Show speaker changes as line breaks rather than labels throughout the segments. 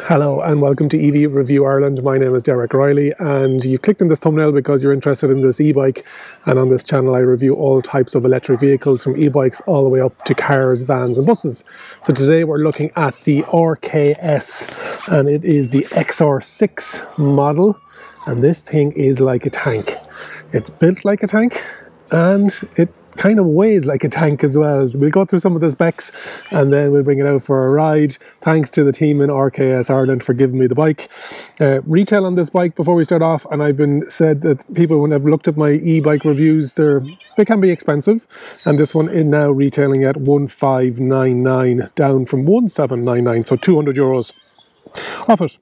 Hello and welcome to EV Review Ireland. My name is Derek Reilly and you clicked on this thumbnail because you're interested in this e-bike, and on this channel I review all types of electric vehicles from e-bikes all the way up to cars, vans and buses. So today we're looking at the RKS and it is the XR6 model, and this thing is like a tank. It's built like a tank and it kind of weighs like a tank as well. We'll go through some of the specs and then we'll bring it out for a ride. Thanks to the team in RKS Ireland for giving me the bike. Retail on this bike before we start off, and I've been said that people, when I've looked at my e-bike reviews, they can be expensive, and this one is now retailing at 1599 down from 1799, so 200 euros off it.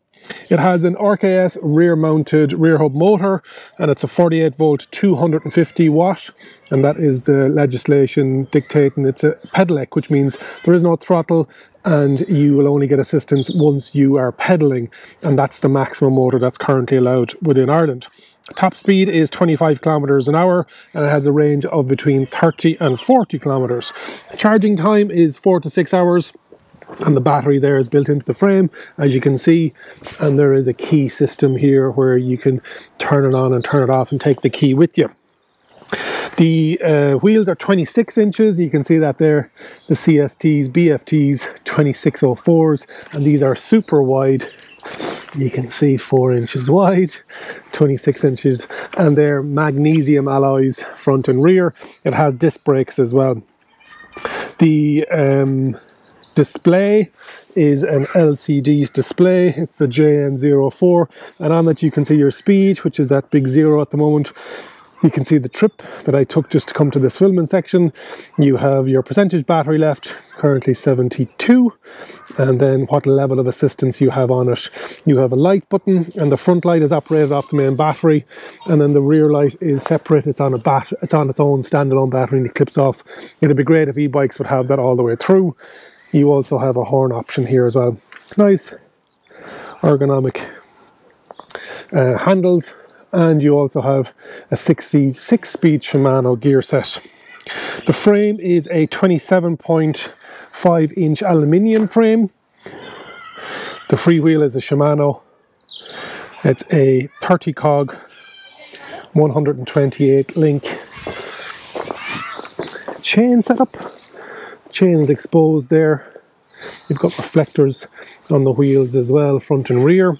It has an RKS rear-mounted rear hub motor, and it's a 48 volt 250 watt, and that is the legislation dictating it's a pedelec, which means there is no throttle and you will only get assistance once you are pedaling, and that's the maximum motor that's currently allowed within Ireland. Top speed is 25 kilometers an hour and it has a range of between 30 and 40 kilometers. Charging time is 4 to 6 hours. And the battery there is built into the frame, as you can see, and there is a key system here where you can turn it on and turn it off and take the key with you. The wheels are 26 inches, you can see that there, the CSTs, BFTs, 2604s, and these are super wide. You can see 4 inches wide, 26 inches, and they're magnesium alloys front and rear. It has disc brakes as well. The display is an LCD display. It's the JN04, and on it you can see your speed, which is that big 0 at the moment. You can see the trip that I took just to come to this filming section. You have your percentage battery left, currently 72, and then what level of assistance you have on it. You have a light button, and the front light is operated off the main battery, and then the rear light is separate. It's on its own standalone battery and it clips off. It'd be great if e-bikes would have that all the way through. You also have a horn option here as well. Nice ergonomic handles, and you also have a 6-speed Shimano gear set. The frame is a 27.5 inch aluminium frame. The freewheel is a Shimano. It's a 30 cog 128 link chain setup. Chains exposed there. You've got reflectors on the wheels as well, front and rear.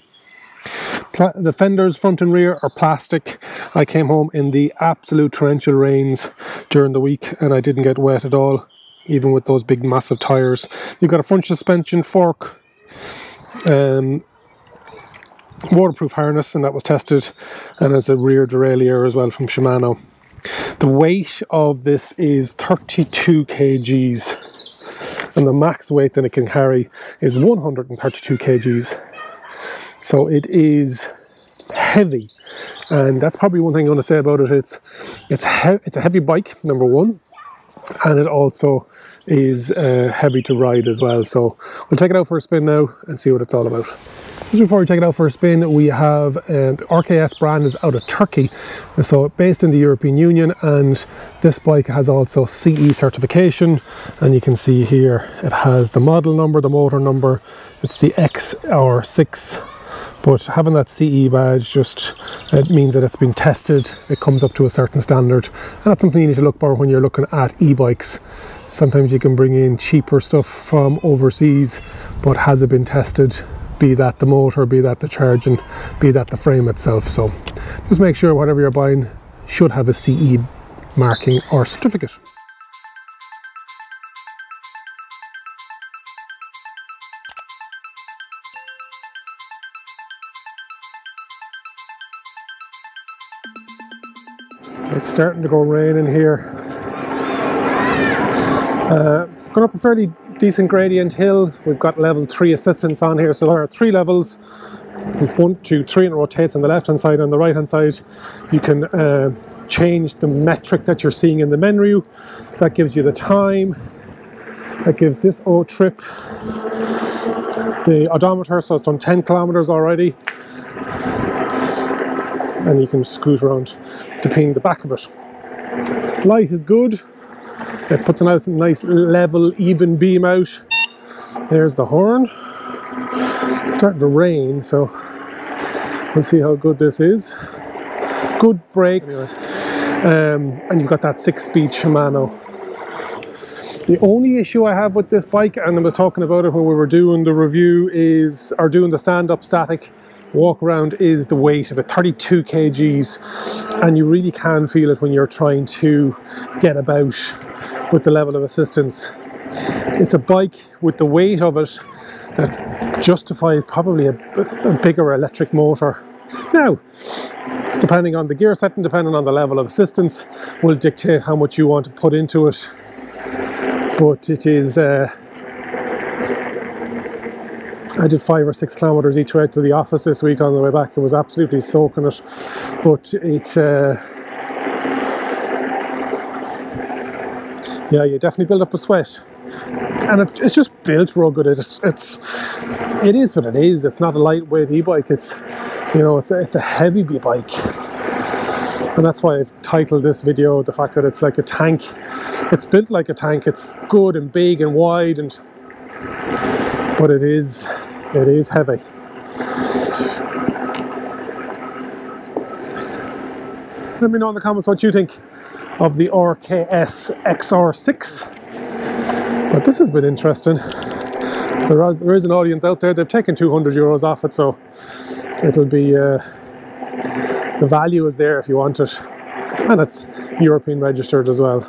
The fenders front and rear are plastic. I came home in the absolute torrential rains during the week and I didn't get wet at all, even with those big massive tires. You've got a front suspension fork, waterproof harness, and that was tested, and as a rear derailleur as well from Shimano. The weight of this is 32 kgs, and the max weight that it can carry is 132 kgs. So it is heavy, and that's probably one thing I'm going to say about it. It's a heavy bike, number one, and it also is heavy to ride as well. So we'll take it out for a spin now and see what it's all about. Just before we take it out for a spin, we have the RKS brand is out of Turkey, so based in the European Union, and this bike has also CE certification, and you can see here it has the model number, the motor number. It's the XR6, but having that CE badge just it means that it's been tested, it comes up to a certain standard, and that's something you need to look for when you're looking at e-bikes. Sometimes you can bring in cheaper stuff from overseas, but has it been tested? Be that the motor, be that the charging, be that the frame itself. So just make sure whatever you're buying should have a CE marking or certificate. It's starting to go rain in here. Going up a fairly decent gradient hill. We've got level 3 assistance on here, so there are 3 levels. 1, 2, 3, and it rotates on the left hand side. On the right hand side you can change the metric that you're seeing in the menu, so that gives you the time, that gives this trip, the odometer, so it's done 10 kilometers already, and you can scoot around to ping the back of it. Light is good. It puts a nice level, even beam out. There's the horn. starting to rain, so we'll see how good this is. Good brakes, and you've got that 6-speed Shimano. The only issue I have with this bike, and I was talking about it when we were doing the review, or doing the stand-up static walk around, is the weight of it. 32 kgs, and you really can feel it when you're trying to get about with the level of assistance. It's a bike with the weight of it that justifies probably a bigger electric motor. Now, depending on the gear setting, depending on the level of assistance, will dictate how much you want to put into it. But it is, I did 5 or 6 kilometers each way to the office this week on the way back. It was absolutely soaking it, but it, yeah, you definitely build up a sweat. And it's just built rugged. It is what it is. It's not a lightweight e-bike. It's, you know, it's a heavy bike. And that's why I've titled this video the fact that it's like a tank. It's built like a tank. It's good and big and wide, but it is heavy. Let me know in the comments what you think of the RKS XR6. But this has been interesting. There is an audience out there. They've taken €200 off it, so it'll be the value is there if you want it, and it's European registered as well.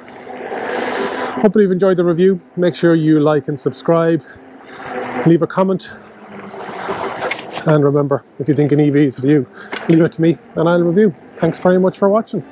Hopefully you've enjoyed the review. Make sure you like and subscribe, leave a comment, and remember, if you think an EV is for you, leave it to me and I'll review. Thanks very much for watching.